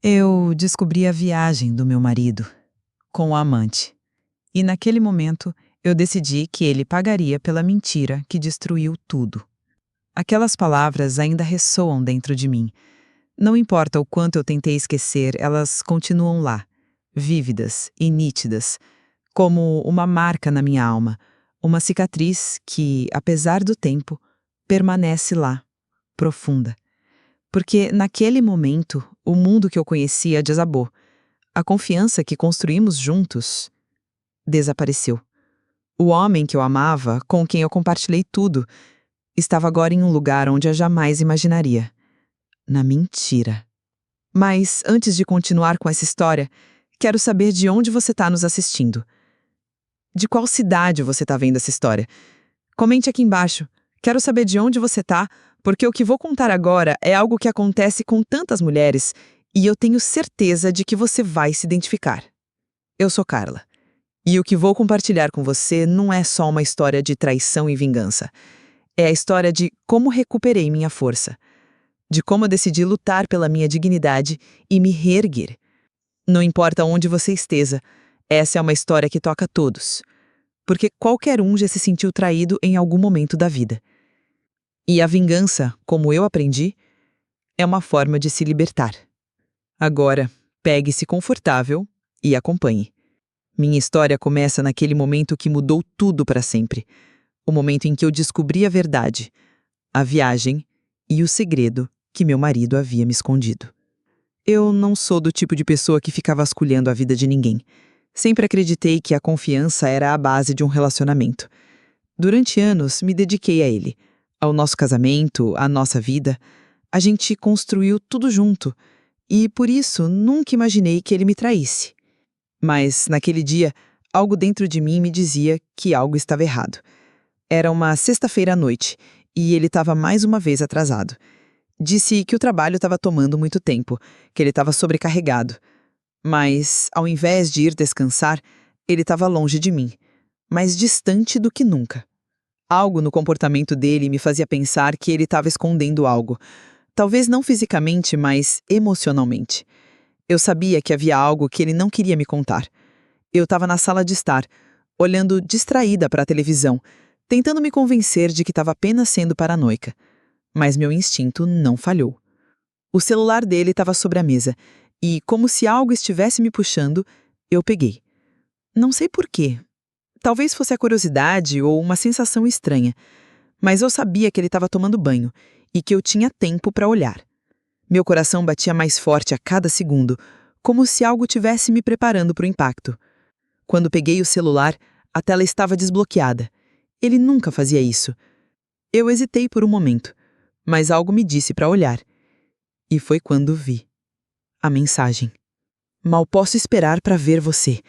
Eu descobri a viagem do meu marido com o amante. E naquele momento eu decidi que ele pagaria pela mentira que destruiu tudo. Aquelas palavras ainda ressoam dentro de mim. Não importa o quanto eu tentei esquecer, elas continuam lá, vívidas e nítidas, como uma marca na minha alma, uma cicatriz que, apesar do tempo, permanece lá, profunda. Porque naquele momento, o mundo que eu conhecia desabou. A confiança que construímos juntos desapareceu. O homem que eu amava, com quem eu compartilhei tudo, estava agora em um lugar onde eu jamais imaginaria. Na mentira. Mas, antes de continuar com essa história, quero saber de onde você está nos assistindo. De qual cidade você está vendo essa história? Comente aqui embaixo. Quero saber de onde você está, porque o que vou contar agora é algo que acontece com tantas mulheres e eu tenho certeza de que você vai se identificar. Eu sou Carla. E o que vou compartilhar com você não é só uma história de traição e vingança. É a história de como recuperei minha força. De como eu decidi lutar pela minha dignidade e me reerguer. Não importa onde você esteja, essa é uma história que toca todos. Porque qualquer um já se sentiu traído em algum momento da vida. E a vingança, como eu aprendi, é uma forma de se libertar. Agora, pegue-se confortável e acompanhe. Minha história começa naquele momento que mudou tudo para sempre. O momento em que eu descobri a verdade, a viagem e o segredo que meu marido havia me escondido. Eu não sou do tipo de pessoa que fica vasculhando a vida de ninguém. Sempre acreditei que a confiança era a base de um relacionamento. Durante anos, me dediquei a ele, ao nosso casamento, à nossa vida. A gente construiu tudo junto e, por isso, nunca imaginei que ele me traísse. Mas, naquele dia, algo dentro de mim me dizia que algo estava errado. Era uma sexta-feira à noite e ele estava mais uma vez atrasado. Disse que o trabalho estava tomando muito tempo, que ele estava sobrecarregado. Mas, ao invés de ir descansar, ele estava longe de mim, mais distante do que nunca. Algo no comportamento dele me fazia pensar que ele estava escondendo algo. Talvez não fisicamente, mas emocionalmente. Eu sabia que havia algo que ele não queria me contar. Eu estava na sala de estar, olhando distraída para a televisão, tentando me convencer de que estava apenas sendo paranoica. Mas meu instinto não falhou. O celular dele estava sobre a mesa, e, como se algo estivesse me puxando, eu peguei. Não sei por quê. Talvez fosse a curiosidade ou uma sensação estranha, mas eu sabia que ele estava tomando banho e que eu tinha tempo para olhar. Meu coração batia mais forte a cada segundo, como se algo tivesse me preparando para o impacto. Quando peguei o celular, a tela estava desbloqueada. Ele nunca fazia isso. Eu hesitei por um momento, mas algo me disse para olhar. E foi quando vi a mensagem. Mal posso esperar para ver você.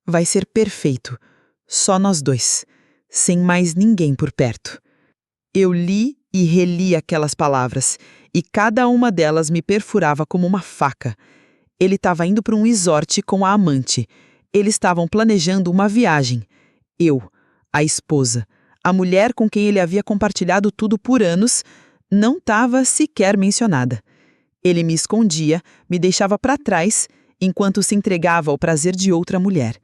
Vai ser perfeito. Só nós dois, sem mais ninguém por perto. Eu li e reli aquelas palavras, e cada uma delas me perfurava como uma faca. Ele estava indo para um resort com a amante. Eles estavam planejando uma viagem. Eu, a esposa, a mulher com quem ele havia compartilhado tudo por anos, não estava sequer mencionada. Ele me escondia, me deixava para trás, enquanto se entregava ao prazer de outra mulher.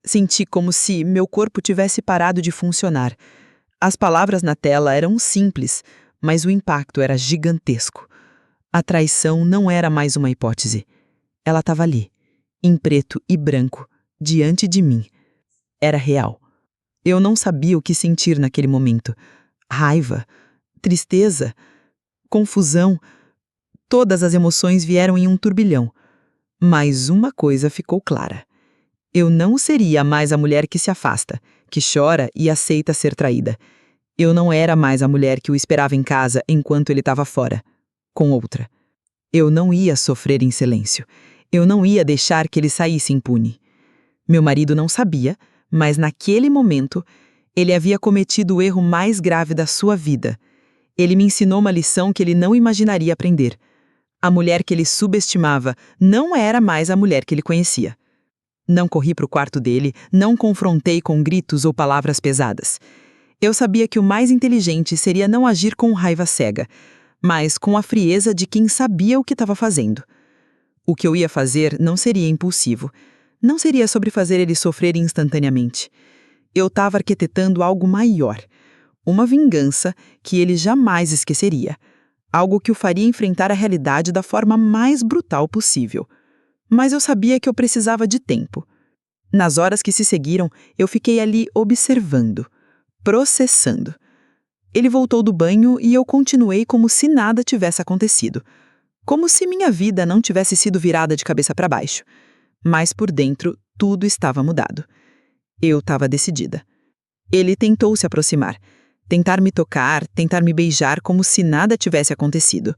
Senti como se meu corpo tivesse parado de funcionar. As palavras na tela eram simples, mas o impacto era gigantesco. A traição não era mais uma hipótese. Ela estava ali, em preto e branco, diante de mim. Era real. Eu não sabia o que sentir naquele momento. Raiva, tristeza, confusão. Todas as emoções vieram em um turbilhão. Mas uma coisa ficou clara. Eu não seria mais a mulher que se afasta, que chora e aceita ser traída. Eu não era mais a mulher que o esperava em casa enquanto ele estava fora, com outra. Eu não ia sofrer em silêncio. Eu não ia deixar que ele saísse impune. Meu marido não sabia, mas naquele momento, ele havia cometido o erro mais grave da sua vida. Ele me ensinou uma lição que ele não imaginaria aprender. A mulher que ele subestimava não era mais a mulher que ele conhecia. Não corri para o quarto dele, não confrontei com gritos ou palavras pesadas. Eu sabia que o mais inteligente seria não agir com raiva cega, mas com a frieza de quem sabia o que estava fazendo. O que eu ia fazer não seria impulsivo. Não seria sobre fazer ele sofrer instantaneamente. Eu estava arquitetando algo maior. Uma vingança que ele jamais esqueceria. Algo que o faria enfrentar a realidade da forma mais brutal possível. Mas eu sabia que eu precisava de tempo. Nas horas que se seguiram, eu fiquei ali observando, processando. Ele voltou do banho e eu continuei como se nada tivesse acontecido. Como se minha vida não tivesse sido virada de cabeça para baixo. Mas por dentro, tudo estava mudado. Eu estava decidida. Ele tentou se aproximar, tentar me tocar, tentar me beijar como se nada tivesse acontecido.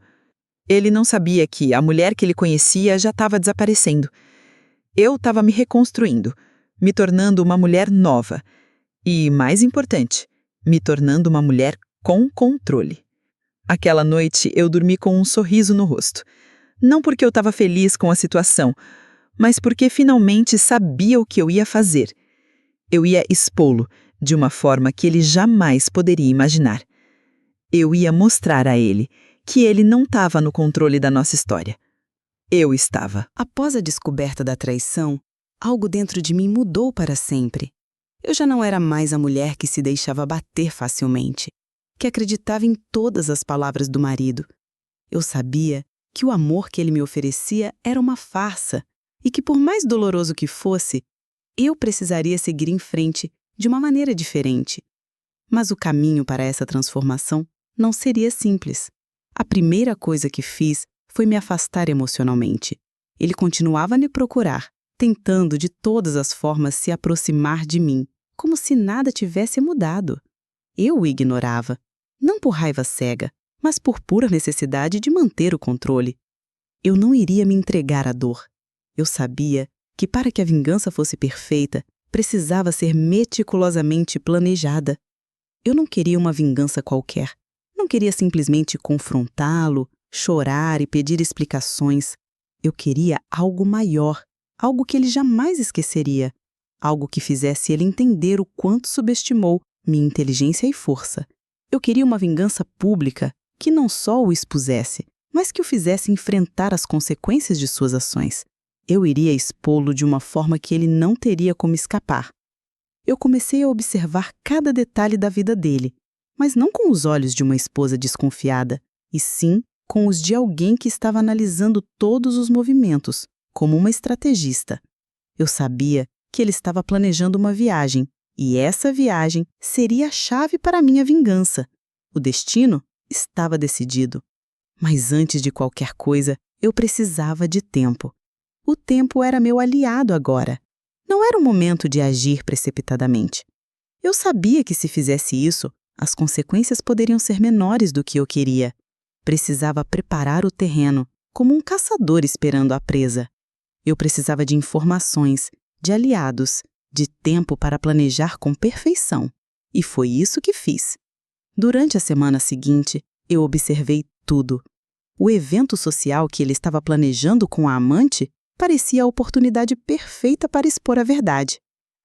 Ele não sabia que a mulher que ele conhecia já estava desaparecendo. Eu estava me reconstruindo, me tornando uma mulher nova. E, mais importante, me tornando uma mulher com controle. Aquela noite eu dormi com um sorriso no rosto. Não porque eu estava feliz com a situação, mas porque finalmente sabia o que eu ia fazer. Eu ia expô-lo de uma forma que ele jamais poderia imaginar. Eu ia mostrar a ele que ele não estava no controle da nossa história. Eu estava. Após a descoberta da traição, algo dentro de mim mudou para sempre. Eu já não era mais a mulher que se deixava bater facilmente, que acreditava em todas as palavras do marido. Eu sabia que o amor que ele me oferecia era uma farsa e que, por mais doloroso que fosse, eu precisaria seguir em frente de uma maneira diferente. Mas o caminho para essa transformação não seria simples. A primeira coisa que fiz foi me afastar emocionalmente. Ele continuava a me procurar, tentando de todas as formas se aproximar de mim, como se nada tivesse mudado. Eu o ignorava, não por raiva cega, mas por pura necessidade de manter o controle. Eu não iria me entregar à dor. Eu sabia que para que a vingança fosse perfeita, precisava ser meticulosamente planejada. Eu não queria uma vingança qualquer. Não queria simplesmente confrontá-lo, chorar e pedir explicações. Eu queria algo maior, algo que ele jamais esqueceria, algo que fizesse ele entender o quanto subestimou minha inteligência e força. Eu queria uma vingança pública que não só o expusesse, mas que o fizesse enfrentar as consequências de suas ações. Eu iria expô-lo de uma forma que ele não teria como escapar. Eu comecei a observar cada detalhe da vida dele, mas não com os olhos de uma esposa desconfiada, e sim com os de alguém que estava analisando todos os movimentos, como uma estrategista. Eu sabia que ele estava planejando uma viagem, e essa viagem seria a chave para a minha vingança. O destino estava decidido. Mas antes de qualquer coisa, eu precisava de tempo. O tempo era meu aliado agora. Não era o momento de agir precipitadamente. Eu sabia que se fizesse isso, as consequências poderiam ser menores do que eu queria. Precisava preparar o terreno, como um caçador esperando a presa. Eu precisava de informações, de aliados, de tempo para planejar com perfeição. E foi isso que fiz. Durante a semana seguinte, eu observei tudo. O evento social que ele estava planejando com a amante parecia a oportunidade perfeita para expor a verdade.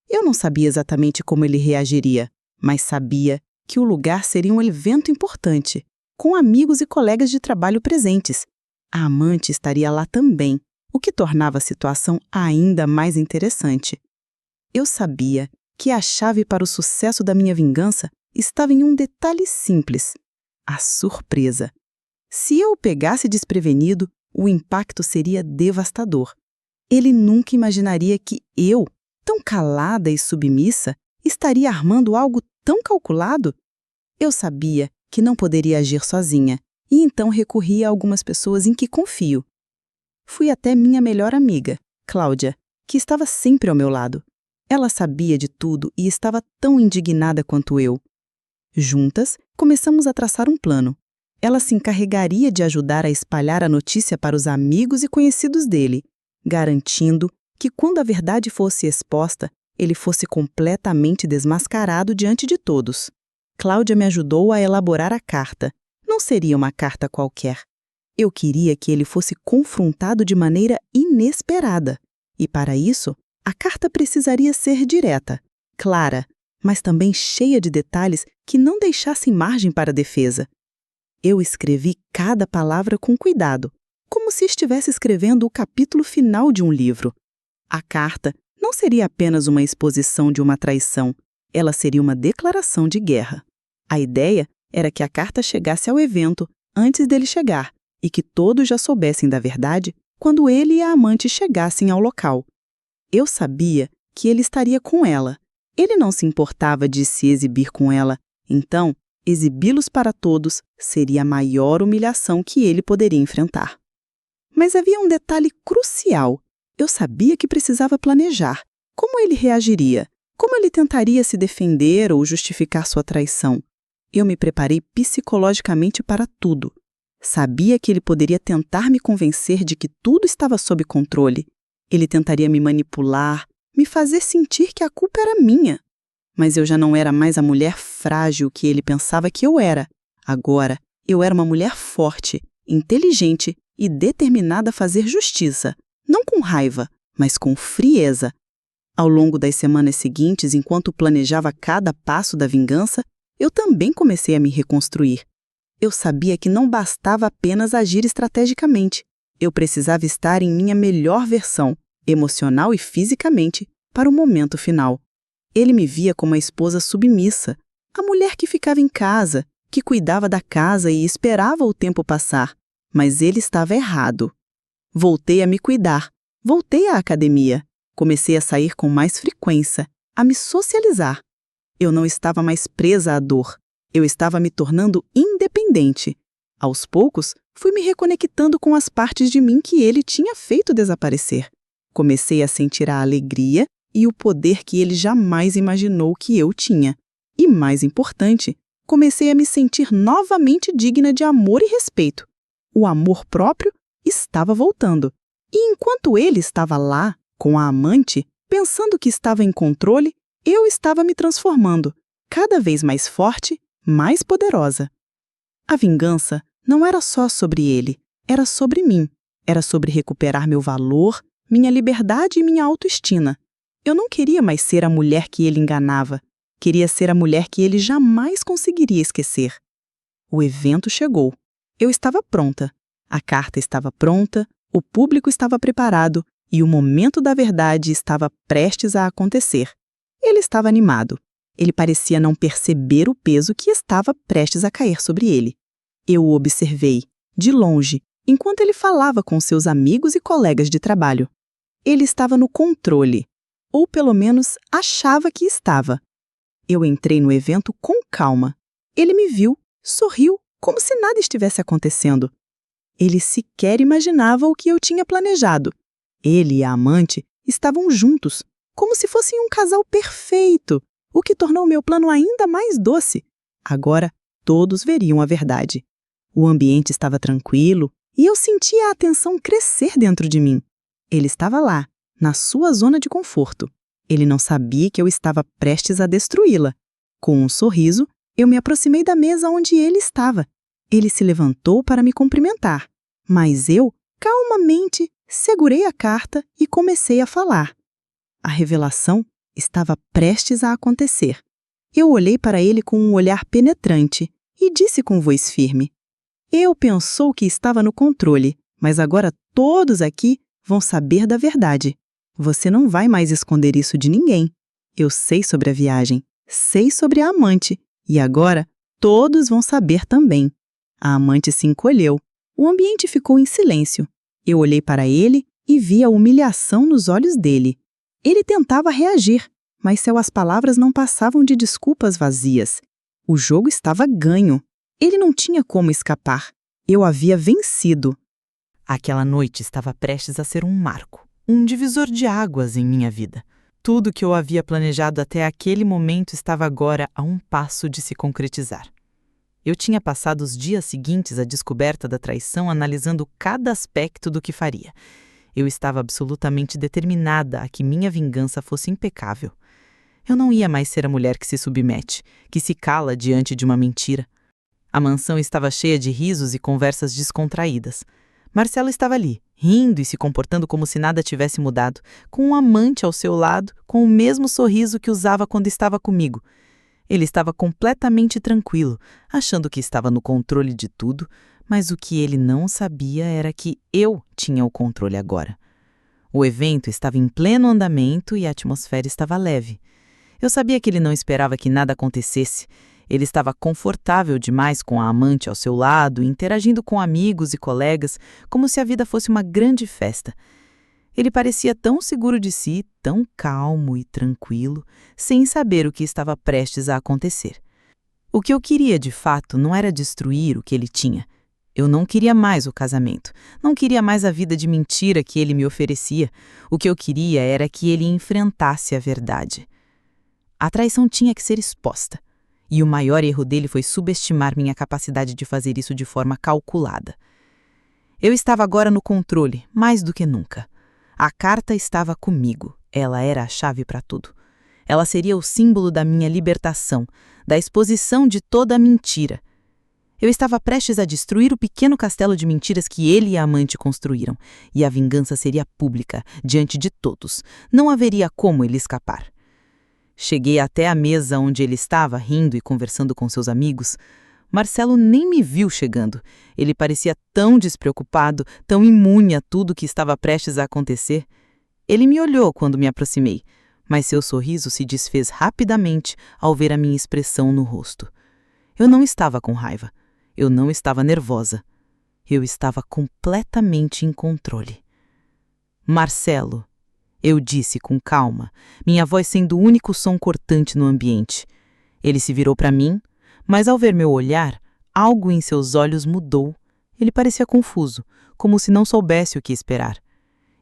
Eu não sabia exatamente como ele reagiria, mas sabia que o lugar seria um evento importante, com amigos e colegas de trabalho presentes. A amante estaria lá também, o que tornava a situação ainda mais interessante. Eu sabia que a chave para o sucesso da minha vingança estava em um detalhe simples: a surpresa. Se eu o pegasse desprevenido, o impacto seria devastador. Ele nunca imaginaria que eu, tão calada e submissa, estaria armando algo tão calculado. Eu sabia que não poderia agir sozinha, e então recorri a algumas pessoas em que confio. Fui até minha melhor amiga, Cláudia, que estava sempre ao meu lado. Ela sabia de tudo e estava tão indignada quanto eu. Juntas, começamos a traçar um plano. Ela se encarregaria de ajudar a espalhar a notícia para os amigos e conhecidos dele, garantindo que, quando a verdade fosse exposta, ele fosse completamente desmascarado diante de todos. Cláudia me ajudou a elaborar a carta. Não seria uma carta qualquer. Eu queria que ele fosse confrontado de maneira inesperada. E, para isso, a carta precisaria ser direta, clara, mas também cheia de detalhes que não deixassem margem para defesa. Eu escrevi cada palavra com cuidado, como se estivesse escrevendo o capítulo final de um livro. A carta não seria apenas uma exposição de uma traição, ela seria uma declaração de guerra. A ideia era que a carta chegasse ao evento antes dele chegar e que todos já soubessem da verdade quando ele e a amante chegassem ao local. Eu sabia que ele estaria com ela. Ele não se importava de se exibir com ela, então exibi-los para todos seria a maior humilhação que ele poderia enfrentar. Mas havia um detalhe crucial. Eu sabia que precisava planejar. Como ele reagiria? Como ele tentaria se defender ou justificar sua traição? Eu me preparei psicologicamente para tudo. Sabia que ele poderia tentar me convencer de que tudo estava sob controle. Ele tentaria me manipular, me fazer sentir que a culpa era minha. Mas eu já não era mais a mulher frágil que ele pensava que eu era. Agora, eu era uma mulher forte, inteligente e determinada a fazer justiça. Não com raiva, mas com frieza. Ao longo das semanas seguintes, enquanto planejava cada passo da vingança, eu também comecei a me reconstruir. Eu sabia que não bastava apenas agir estrategicamente. Eu precisava estar em minha melhor versão, emocional e fisicamente, para o momento final. Ele me via como a esposa submissa, a mulher que ficava em casa, que cuidava da casa e esperava o tempo passar. Mas ele estava errado. Voltei a me cuidar, voltei à academia, comecei a sair com mais frequência, a me socializar. Eu não estava mais presa à dor, eu estava me tornando independente. Aos poucos, fui me reconectando com as partes de mim que ele tinha feito desaparecer. Comecei a sentir a alegria e o poder que ele jamais imaginou que eu tinha. E, mais importante, comecei a me sentir novamente digna de amor e respeito. O amor próprio estava voltando. E enquanto ele estava lá, com a amante, pensando que estava em controle, eu estava me transformando, cada vez mais forte, mais poderosa. A vingança não era só sobre ele, era sobre mim. Era sobre recuperar meu valor, minha liberdade e minha autoestima. Eu não queria mais ser a mulher que ele enganava. Queria ser a mulher que ele jamais conseguiria esquecer. O evento chegou. Eu estava pronta. A carta estava pronta, o público estava preparado e o momento da verdade estava prestes a acontecer. Ele estava animado. Ele parecia não perceber o peso que estava prestes a cair sobre ele. Eu o observei, de longe, enquanto ele falava com seus amigos e colegas de trabalho. Ele estava no controle, ou pelo menos achava que estava. Eu entrei no evento com calma. Ele me viu, sorriu, como se nada estivesse acontecendo. Ele sequer imaginava o que eu tinha planejado. Ele e a amante estavam juntos, como se fossem um casal perfeito, o que tornou meu plano ainda mais doce. Agora, todos veriam a verdade. O ambiente estava tranquilo e eu sentia a atenção crescer dentro de mim. Ele estava lá, na sua zona de conforto. Ele não sabia que eu estava prestes a destruí-la. Com um sorriso, eu me aproximei da mesa onde ele estava. Ele se levantou para me cumprimentar, mas eu, calmamente, segurei a carta e comecei a falar. A revelação estava prestes a acontecer. Eu olhei para ele com um olhar penetrante e disse com voz firme: "Eu pensou que estava no controle, mas agora todos aqui vão saber da verdade. Você não vai mais esconder isso de ninguém. Eu sei sobre a viagem, sei sobre a amante, e agora todos vão saber também." A amante se encolheu. O ambiente ficou em silêncio. Eu olhei para ele e vi a humilhação nos olhos dele. Ele tentava reagir, mas suas palavras não passavam de desculpas vazias. O jogo estava ganho. Ele não tinha como escapar. Eu havia vencido. Aquela noite estava prestes a ser um marco, um divisor de águas em minha vida. Tudo que eu havia planejado até aquele momento estava agora a um passo de se concretizar. Eu tinha passado os dias seguintes à descoberta da traição analisando cada aspecto do que faria. Eu estava absolutamente determinada a que minha vingança fosse impecável. Eu não ia mais ser a mulher que se submete, que se cala diante de uma mentira. A mansão estava cheia de risos e conversas descontraídas. Marcelo estava ali, rindo e se comportando como se nada tivesse mudado, com um amante ao seu lado, com o mesmo sorriso que usava quando estava comigo. Ele estava completamente tranquilo, achando que estava no controle de tudo, Mas o que ele não sabia era que eu tinha o controle agora. O evento estava em pleno andamento e a atmosfera estava leve. Eu sabia que ele não esperava que nada acontecesse. Ele estava confortável demais com a amante ao seu lado, interagindo com amigos e colegas, como se a vida fosse uma grande festa. Ele parecia tão seguro de si, tão calmo e tranquilo, sem saber o que estava prestes a acontecer. O que eu queria, de fato, não era destruir o que ele tinha. Eu não queria mais o casamento, não queria mais a vida de mentira que ele me oferecia. O que eu queria era que ele enfrentasse a verdade. A traição tinha que ser exposta, e o maior erro dele foi subestimar minha capacidade de fazer isso de forma calculada. Eu estava agora no controle, mais do que nunca. A carta estava comigo, ela era a chave para tudo. Ela seria o símbolo da minha libertação, da exposição de toda a mentira. Eu estava prestes a destruir o pequeno castelo de mentiras que ele e a amante construíram, e a vingança seria pública, diante de todos. Não haveria como ele escapar. Cheguei até a mesa onde ele estava, rindo e conversando com seus amigos. Marcelo nem me viu chegando. Ele parecia tão despreocupado, tão imune a tudo que estava prestes a acontecer. Ele me olhou quando me aproximei, mas seu sorriso se desfez rapidamente ao ver a minha expressão no rosto. Eu não estava com raiva. Eu não estava nervosa. Eu estava completamente em controle. Marcelo, eu disse com calma, minha voz sendo o único som cortante no ambiente. Ele se virou para mim, mas ao ver meu olhar, algo em seus olhos mudou. Ele parecia confuso, como se não soubesse o que esperar.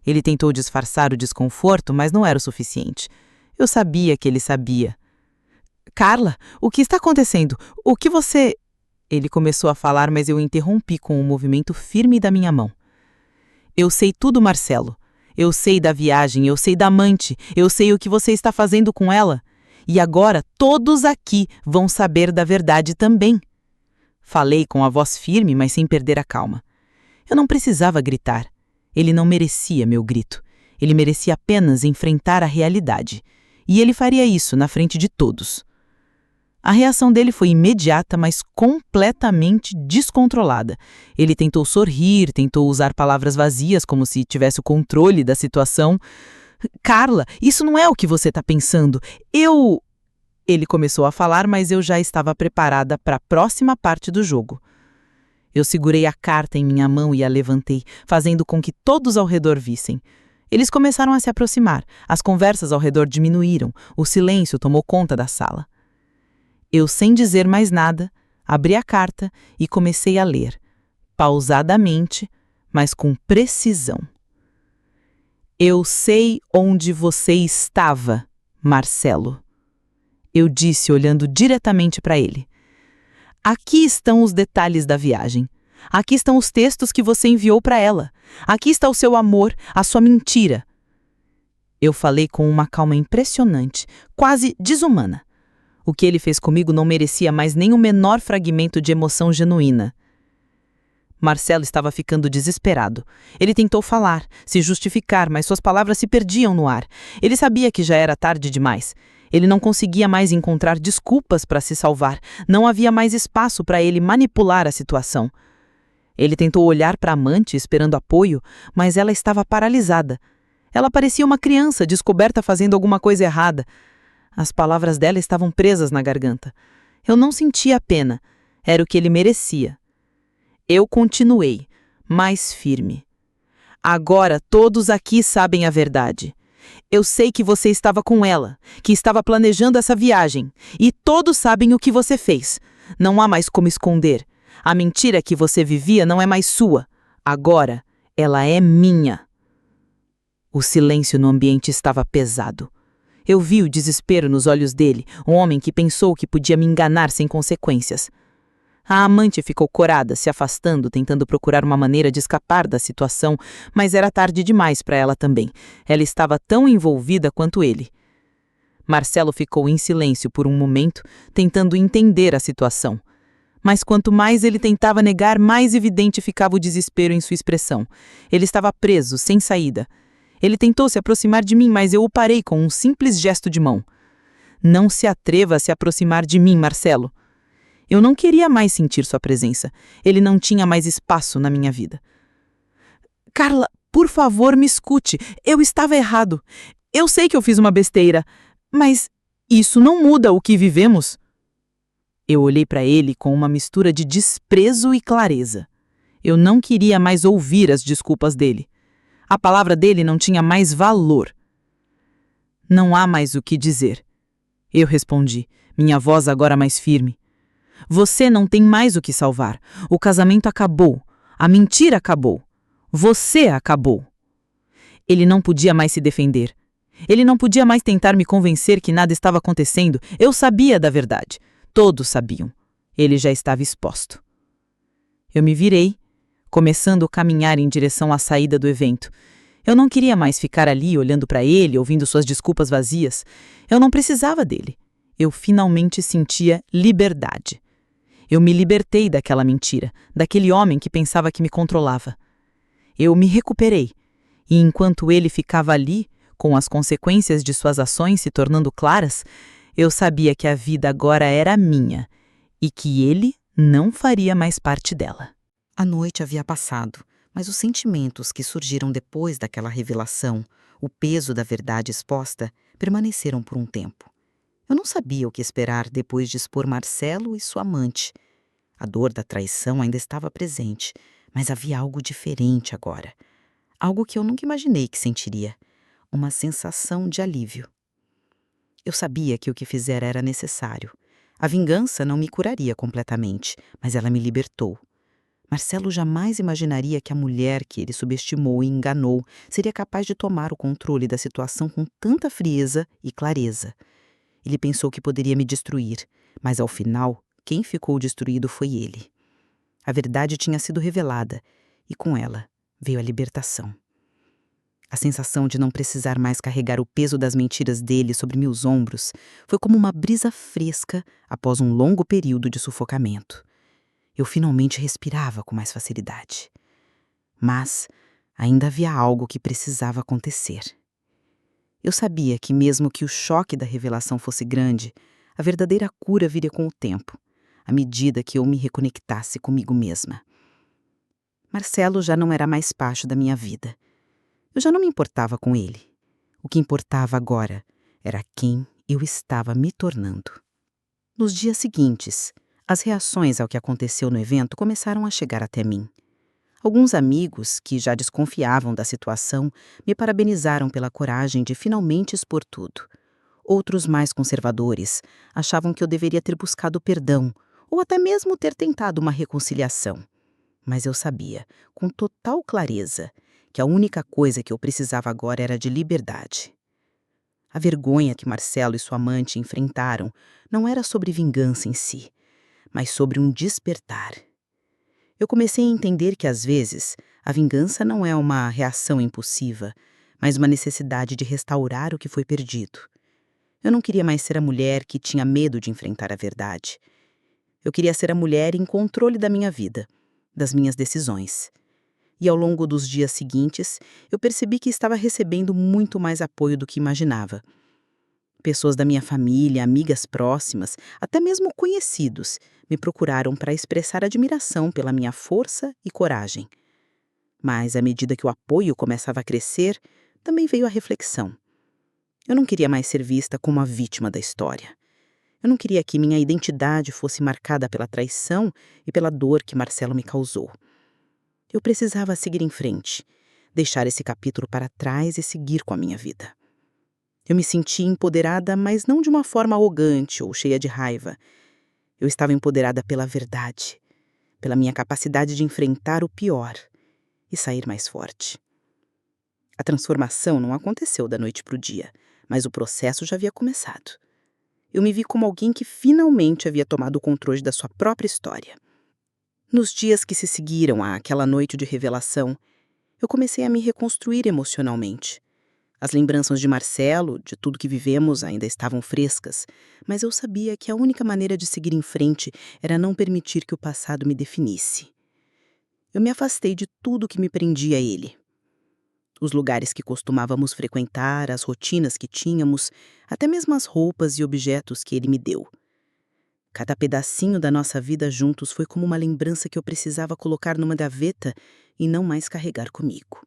Ele tentou disfarçar o desconforto, mas não era o suficiente. Eu sabia que ele sabia. Carla, o que está acontecendo? O que você... Ele começou a falar, mas eu interrompi com um movimento firme da minha mão. Eu sei tudo, Marcelo. Eu sei da viagem, eu sei da amante, eu sei o que você está fazendo com ela. E agora todos aqui vão saber da verdade também. Falei com a voz firme, mas sem perder a calma. Eu não precisava gritar. Ele não merecia meu grito. Ele merecia apenas enfrentar a realidade. E ele faria isso na frente de todos. A reação dele foi imediata, mas completamente descontrolada. Ele tentou sorrir, tentou usar palavras vazias como se tivesse o controle da situação. Carla, isso não é o que você está pensando. Ele começou a falar, mas eu já estava preparada para a próxima parte do jogo. Eu segurei a carta em minha mão e a levantei, fazendo com que todos ao redor vissem. Eles começaram a se aproximar, as conversas ao redor diminuíram, o silêncio tomou conta da sala. Eu, sem dizer mais nada, abri a carta e comecei a ler, pausadamente, mas com precisão. Eu sei onde você estava, Marcelo. Eu disse, olhando diretamente para ele. Aqui estão os detalhes da viagem. Aqui estão os textos que você enviou para ela. Aqui está o seu amor, a sua mentira. Eu falei com uma calma impressionante, quase desumana. O que ele fez comigo não merecia mais nem o menor fragmento de emoção genuína. Marcelo estava ficando desesperado. Ele tentou falar, se justificar, mas suas palavras se perdiam no ar. Ele sabia que já era tarde demais. Ele não conseguia mais encontrar desculpas para se salvar. Não havia mais espaço para ele manipular a situação. Ele tentou olhar para a amante, esperando apoio, mas ela estava paralisada. Ela parecia uma criança descoberta fazendo alguma coisa errada. As palavras dela estavam presas na garganta. Eu não sentia pena. Era o que ele merecia. Eu continuei, mais firme. Agora todos aqui sabem a verdade. Eu sei que você estava com ela, que estava planejando essa viagem. E todos sabem o que você fez. Não há mais como esconder. A mentira que você vivia não é mais sua. Agora, ela é minha. O silêncio no ambiente estava pesado. Eu vi o desespero nos olhos dele, um homem que pensou que podia me enganar sem consequências. A amante ficou corada, se afastando, tentando procurar uma maneira de escapar da situação, mas era tarde demais para ela também. Ela estava tão envolvida quanto ele. Marcelo ficou em silêncio por um momento, tentando entender a situação. Mas quanto mais ele tentava negar, mais evidente ficava o desespero em sua expressão. Ele estava preso, sem saída. Ele tentou se aproximar de mim, mas eu o parei com um simples gesto de mão. Não se atreva a se aproximar de mim, Marcelo. Eu não queria mais sentir sua presença. Ele não tinha mais espaço na minha vida. Carla, por favor, me escute. Eu estava errado. Eu sei que eu fiz uma besteira, mas isso não muda o que vivemos. Eu olhei para ele com uma mistura de desprezo e clareza. Eu não queria mais ouvir as desculpas dele. A palavra dele não tinha mais valor. Não há mais o que dizer. Eu respondi, minha voz agora mais firme. Você não tem mais o que salvar. O casamento acabou. A mentira acabou. Você acabou. Ele não podia mais se defender. Ele não podia mais tentar me convencer que nada estava acontecendo. Eu sabia da verdade. Todos sabiam. Ele já estava exposto. Eu me virei, começando a caminhar em direção à saída do evento. Eu não queria mais ficar ali olhando para ele, ouvindo suas desculpas vazias. Eu não precisava dele. Eu finalmente sentia liberdade. Eu me libertei daquela mentira, daquele homem que pensava que me controlava. Eu me recuperei, e enquanto ele ficava ali, com as consequências de suas ações se tornando claras, eu sabia que a vida agora era minha e que ele não faria mais parte dela. A noite havia passado, mas os sentimentos que surgiram depois daquela revelação, o peso da verdade exposta, permaneceram por um tempo. Eu não sabia o que esperar depois de expor Marcelo e sua amante. A dor da traição ainda estava presente, mas havia algo diferente agora. Algo que eu nunca imaginei que sentiria. Uma sensação de alívio. Eu sabia que o que fizera era necessário. A vingança não me curaria completamente, mas ela me libertou. Marcelo jamais imaginaria que a mulher que ele subestimou e enganou seria capaz de tomar o controle da situação com tanta frieza e clareza. Ele pensou que poderia me destruir, mas ao final, quem ficou destruído foi ele. A verdade tinha sido revelada, e com ela veio a libertação. A sensação de não precisar mais carregar o peso das mentiras dele sobre meus ombros foi como uma brisa fresca após um longo período de sufocamento. Eu finalmente respirava com mais facilidade. Mas ainda havia algo que precisava acontecer. Eu sabia que mesmo que o choque da revelação fosse grande, a verdadeira cura viria com o tempo, à medida que eu me reconectasse comigo mesma. Marcelo já não era mais parte da minha vida. Eu já não me importava com ele. O que importava agora era quem eu estava me tornando. Nos dias seguintes, as reações ao que aconteceu no evento começaram a chegar até mim. Alguns amigos, que já desconfiavam da situação, me parabenizaram pela coragem de finalmente expor tudo. Outros, mais conservadores, achavam que eu deveria ter buscado perdão ou até mesmo ter tentado uma reconciliação. Mas eu sabia, com total clareza, que a única coisa que eu precisava agora era de liberdade. A vergonha que Marcelo e sua amante enfrentaram não era sobre vingança em si, mas sobre um despertar. Eu comecei a entender que, às vezes, a vingança não é uma reação impulsiva, mas uma necessidade de restaurar o que foi perdido. Eu não queria mais ser a mulher que tinha medo de enfrentar a verdade. Eu queria ser a mulher em controle da minha vida, das minhas decisões. E ao longo dos dias seguintes, eu percebi que estava recebendo muito mais apoio do que imaginava. Pessoas da minha família, amigas próximas, até mesmo conhecidos, me procuraram para expressar admiração pela minha força e coragem. Mas, à medida que o apoio começava a crescer, também veio a reflexão. Eu não queria mais ser vista como a vítima da história. Eu não queria que minha identidade fosse marcada pela traição e pela dor que Marcelo me causou. Eu precisava seguir em frente, deixar esse capítulo para trás e seguir com a minha vida. Eu me senti empoderada, mas não de uma forma arrogante ou cheia de raiva. Eu estava empoderada pela verdade, pela minha capacidade de enfrentar o pior e sair mais forte. A transformação não aconteceu da noite para o dia, mas o processo já havia começado. Eu me vi como alguém que finalmente havia tomado o controle da sua própria história. Nos dias que se seguiram àquela noite de revelação, eu comecei a me reconstruir emocionalmente. As lembranças de Marcelo, de tudo que vivemos, ainda estavam frescas, mas eu sabia que a única maneira de seguir em frente era não permitir que o passado me definisse. Eu me afastei de tudo que me prendia a ele. Os lugares que costumávamos frequentar, as rotinas que tínhamos, até mesmo as roupas e objetos que ele me deu. Cada pedacinho da nossa vida juntos foi como uma lembrança que eu precisava colocar numa gaveta e não mais carregar comigo.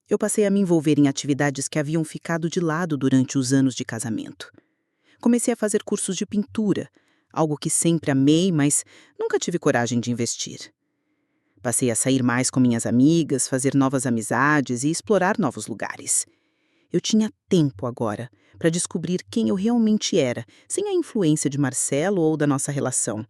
Eu passei a me envolver em atividades que haviam ficado de lado durante os anos de casamento. Comecei a fazer cursos de pintura, algo que sempre amei, mas nunca tive coragem de investir. Passei a sair mais com minhas amigas, fazer novas amizades e explorar novos lugares. Eu tinha tempo agora para descobrir quem eu realmente era, sem a influência de Marcelo ou da nossa relação.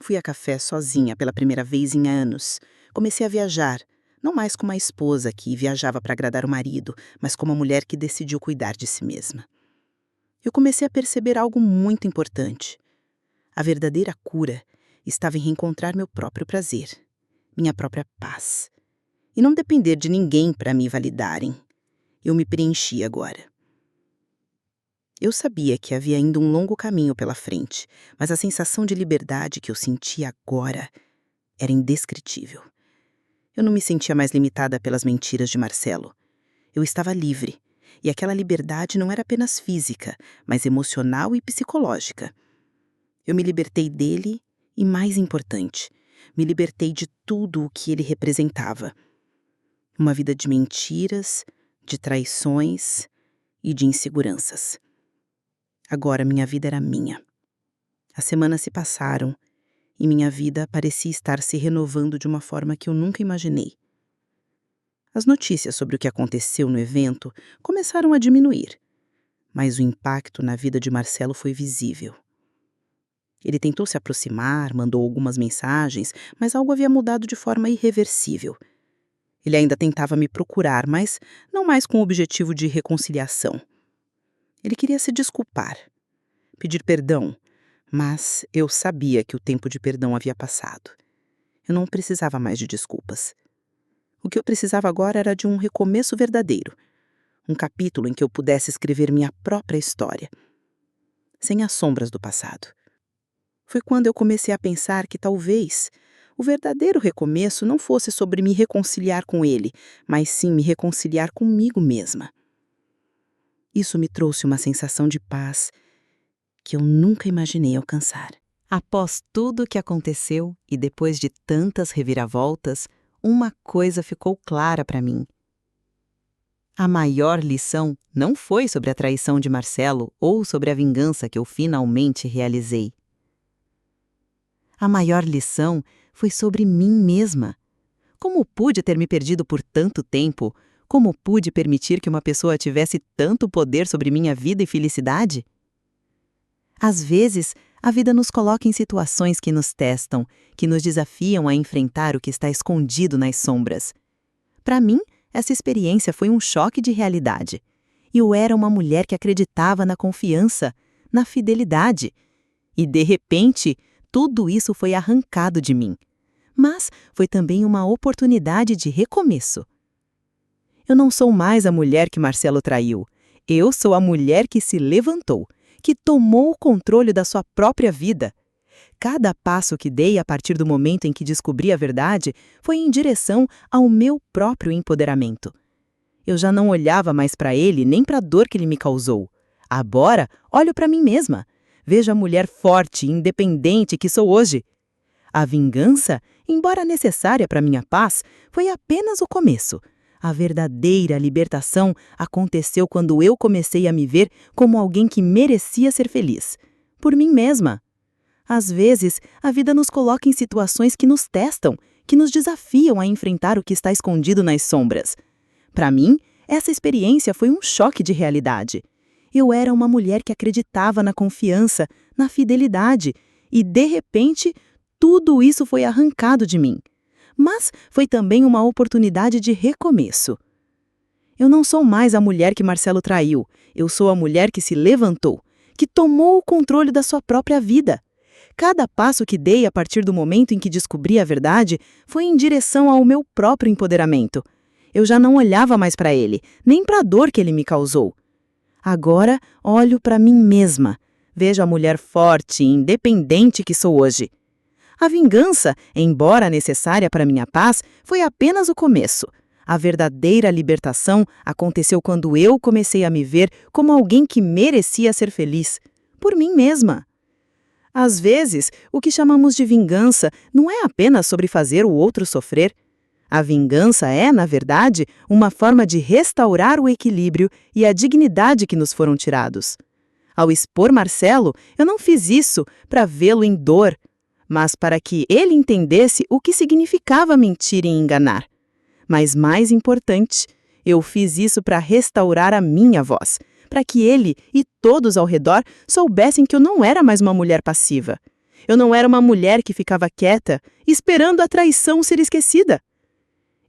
Fui a café sozinha pela primeira vez em anos. Comecei a viajar, não mais como uma esposa que viajava para agradar o marido, mas como uma mulher que decidiu cuidar de si mesma. Eu comecei a perceber algo muito importante. A verdadeira cura estava em reencontrar meu próprio prazer, minha própria paz, e não depender de ninguém para me validarem. Eu me preenchi agora. Eu sabia que havia ainda um longo caminho pela frente, mas a sensação de liberdade que eu sentia agora era indescritível. Eu não me sentia mais limitada pelas mentiras de Marcelo. Eu estava livre, e aquela liberdade não era apenas física, mas emocional e psicológica. Eu me libertei dele e, mais importante, me libertei de tudo o que ele representava. Uma vida de mentiras, de traições e de inseguranças. Agora minha vida era minha. As semanas se passaram e minha vida parecia estar se renovando de uma forma que eu nunca imaginei. As notícias sobre o que aconteceu no evento começaram a diminuir, mas o impacto na vida de Marcelo foi visível. Ele tentou se aproximar, mandou algumas mensagens, mas algo havia mudado de forma irreversível. Ele ainda tentava me procurar, mas não mais com o objetivo de reconciliação. Ele queria se desculpar, pedir perdão, mas eu sabia que o tempo de perdão havia passado. Eu não precisava mais de desculpas. O que eu precisava agora era de um recomeço verdadeiro, um capítulo em que eu pudesse escrever minha própria história, sem as sombras do passado. Foi quando eu comecei a pensar que talvez o verdadeiro recomeço não fosse sobre me reconciliar com ele, mas sim me reconciliar comigo mesma. Isso me trouxe uma sensação de paz que eu nunca imaginei alcançar. Após tudo o que aconteceu e depois de tantas reviravoltas, uma coisa ficou clara para mim. A maior lição não foi sobre a traição de Marcelo ou sobre a vingança que eu finalmente realizei. A maior lição foi sobre mim mesma. Como pude ter me perdido por tanto tempo? Como pude permitir que uma pessoa tivesse tanto poder sobre minha vida e felicidade? Às vezes, a vida nos coloca em situações que nos testam, que nos desafiam a enfrentar o que está escondido nas sombras. Para mim, essa experiência foi um choque de realidade. Eu era uma mulher que acreditava na confiança, na fidelidade. E, de repente, tudo isso foi arrancado de mim. Mas foi também uma oportunidade de recomeço. Eu não sou mais a mulher que Marcelo traiu. Eu sou a mulher que se levantou, que tomou o controle da sua própria vida. Cada passo que dei a partir do momento em que descobri a verdade foi em direção ao meu próprio empoderamento. Eu já não olhava mais para ele nem para a dor que ele me causou. Agora, olho para mim mesma. Vejo a mulher forte e independente que sou hoje. A vingança, embora necessária para minha paz, foi apenas o começo. A verdadeira libertação aconteceu quando eu comecei a me ver como alguém que merecia ser feliz. Por mim mesma. Às vezes, a vida nos coloca em situações que nos testam, que nos desafiam a enfrentar o que está escondido nas sombras. Para mim, essa experiência foi um choque de realidade. Eu era uma mulher que acreditava na confiança, na fidelidade, e, de repente, tudo isso foi arrancado de mim. Mas foi também uma oportunidade de recomeço. Eu não sou mais a mulher que Marcelo traiu. Eu sou a mulher que se levantou, que tomou o controle da sua própria vida. Cada passo que dei a partir do momento em que descobri a verdade foi em direção ao meu próprio empoderamento. Eu já não olhava mais para ele, nem para a dor que ele me causou. Agora olho para mim mesma. Vejo a mulher forte e independente que sou hoje. A vingança, embora necessária para minha paz, foi apenas o começo. A verdadeira libertação aconteceu quando eu comecei a me ver como alguém que merecia ser feliz. Por mim mesma. Às vezes, o que chamamos de vingança não é apenas sobre fazer o outro sofrer. A vingança é, na verdade, uma forma de restaurar o equilíbrio e a dignidade que nos foram tirados. Ao expor Marcelo, eu não fiz isso para vê-lo em dor, mas para que ele entendesse o que significava mentir e enganar. Mas mais importante, eu fiz isso para restaurar a minha voz, para que ele e todos ao redor soubessem que eu não era mais uma mulher passiva. Eu não era uma mulher que ficava quieta, esperando a traição ser esquecida.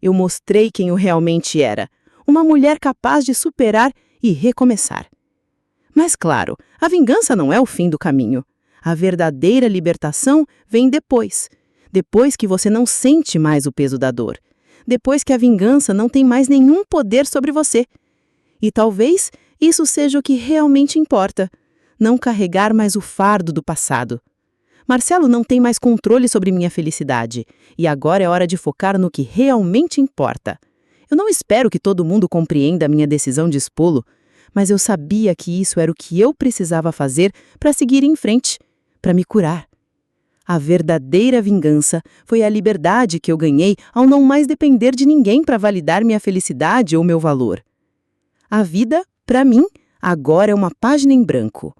Eu mostrei quem eu realmente era, uma mulher capaz de superar e recomeçar. Mas claro, a vingança não é o fim do caminho. A verdadeira libertação vem depois que você não sente mais o peso da dor, depois que a vingança não tem mais nenhum poder sobre você. E talvez isso seja o que realmente importa, não carregar mais o fardo do passado. Marcelo não tem mais controle sobre minha felicidade, e agora é hora de focar no que realmente importa. Eu não espero que todo mundo compreenda a minha decisão de expô-lo, mas eu sabia que isso era o que eu precisava fazer para seguir em frente, para me curar. A verdadeira vingança foi a liberdade que eu ganhei ao não mais depender de ninguém para validar minha felicidade ou meu valor. A vida, para mim, agora é uma página em branco.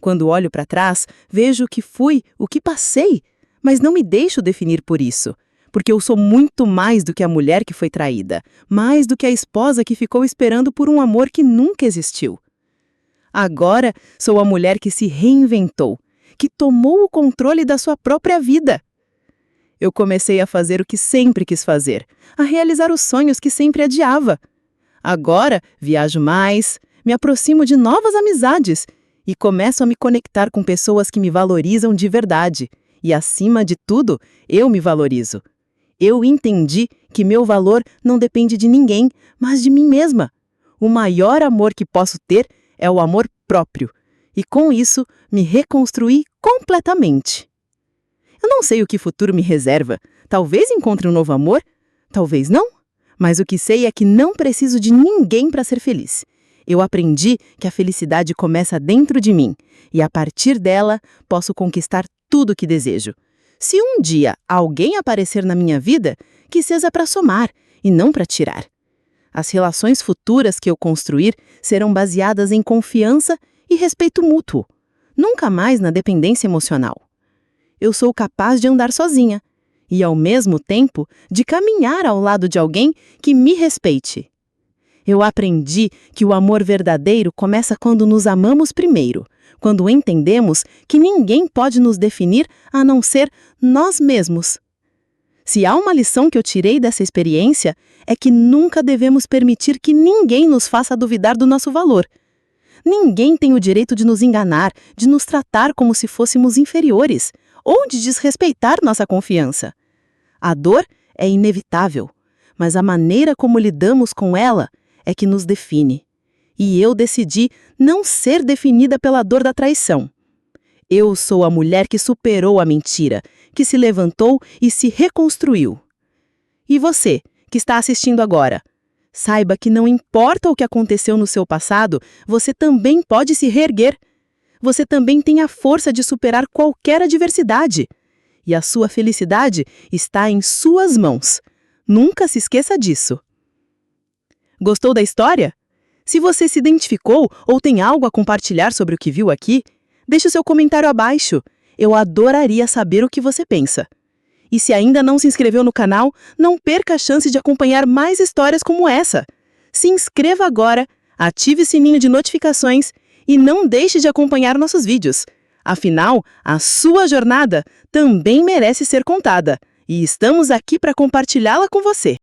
Quando olho para trás, vejo o que fui, o que passei, mas não me deixo definir por isso, porque eu sou muito mais do que a mulher que foi traída, mais do que a esposa que ficou esperando por um amor que nunca existiu. Agora sou a mulher que se reinventou, que tomou o controle da sua própria vida. Eu comecei a fazer o que sempre quis fazer, a realizar os sonhos que sempre adiava. Agora viajo mais, me aproximo de novas amizades e começo a me conectar com pessoas que me valorizam de verdade. E, acima de tudo, eu me valorizo. Eu entendi que meu valor não depende de ninguém, mas de mim mesma. O maior amor que posso ter é o amor próprio. E, com isso, me reconstruí completamente. Eu não sei o que o futuro me reserva. Talvez encontre um novo amor, talvez não. Mas o que sei é que não preciso de ninguém para ser feliz. Eu aprendi que a felicidade começa dentro de mim, e a partir dela posso conquistar tudo o que desejo. Se um dia alguém aparecer na minha vida, que seja para somar e não para tirar. As relações futuras que eu construir serão baseadas em confiança e respeito mútuo, nunca mais na dependência emocional. Eu sou capaz de andar sozinha e, ao mesmo tempo, de caminhar ao lado de alguém que me respeite. Eu aprendi que o amor verdadeiro começa quando nos amamos primeiro, quando entendemos que ninguém pode nos definir a não ser nós mesmos. Se há uma lição que eu tirei dessa experiência, é que nunca devemos permitir que ninguém nos faça duvidar do nosso valor. Ninguém tem o direito de nos enganar, de nos tratar como se fôssemos inferiores, ou de desrespeitar nossa confiança. A dor é inevitável, mas a maneira como lidamos com ela é que nos define. E eu decidi não ser definida pela dor da traição. Eu sou a mulher que superou a mentira, que se levantou e se reconstruiu. E você, que está assistindo agora, saiba que não importa o que aconteceu no seu passado, você também pode se reerguer. Você também tem a força de superar qualquer adversidade. E a sua felicidade está em suas mãos. Nunca se esqueça disso. Gostou da história? Se você se identificou ou tem algo a compartilhar sobre o que viu aqui, deixe o seu comentário abaixo. Eu adoraria saber o que você pensa. E se ainda não se inscreveu no canal, não perca a chance de acompanhar mais histórias como essa. Se inscreva agora, ative o sininho de notificações e não deixe de acompanhar nossos vídeos. Afinal, a sua jornada também merece ser contada. E estamos aqui para compartilhá-la com você.